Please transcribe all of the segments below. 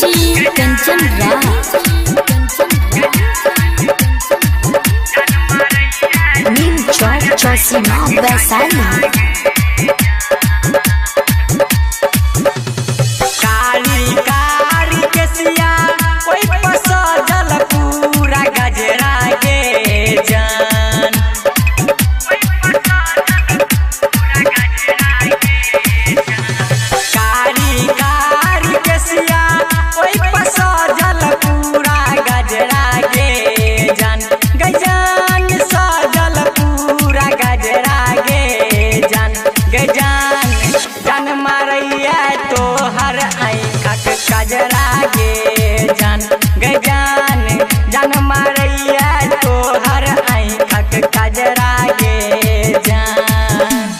DJ Kanchan Raj नीम चौक चौसीमा वैशाली। कारी कारी केसिया कोई सजल पूरा गजरा के जान। कारी कारी केसिया कोई सजल पूरा गजरा के जान। गजान सजल पूरा गजरा के जान। गजान जान मारैया तो हर आँखक कजरा गे जान। गजान जान मारैया तो हर आँखक कजरा गे जान।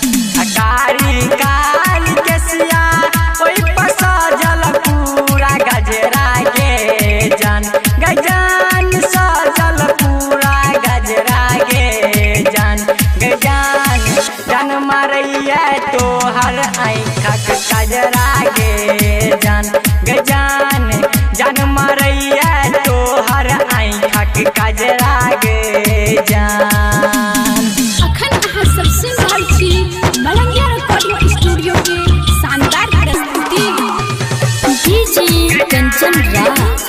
कारी कारी केसिया कोई सजल पूरा गजरा गे जान। गजान सजल पूरा गजरा गे जान। गजान जान मारैया तो हर आँखक कजरा गे जान। गजान जान मारैया तो हर आँखक कजरा गे जान। अखन अहाँ सब सुन रहल छी मलंगिया रिकॉर्डिंग स्टूडियो के शानदार प्रस्तुति डीजे कंचन राज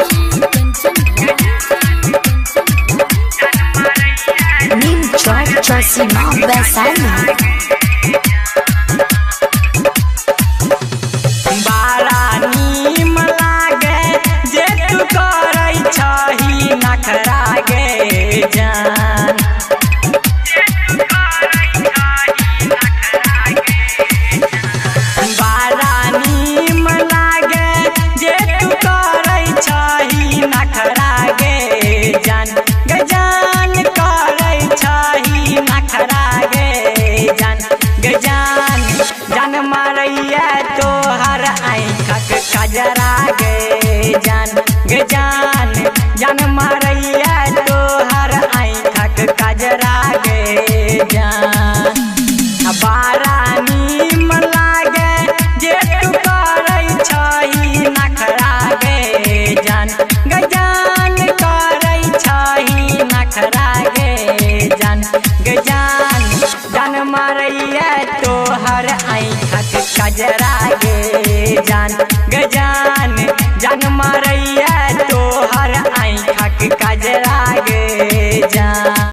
नीम चौक चौसीमा वैशाली। बारा नीम लागे जे तू करै छही नखरा गे जान। बारा नीम लागे जे तू करै छही नखरा गे जान। गजान करै छही नखरा गे जान। गजान जान मारैया तो हर आँखक कजरा गे जान। गजान जान मारैया तो हर आँखक कजरा गे जान। बारा नीम लागे जे तू करै छही नखरा गे जान। गजान करै छही नखरा गे जान। गजान जान मारैया तो हर आँखक कजरा गे जान। गजान जान मारैया तो हर आँखक कजरा गे जान।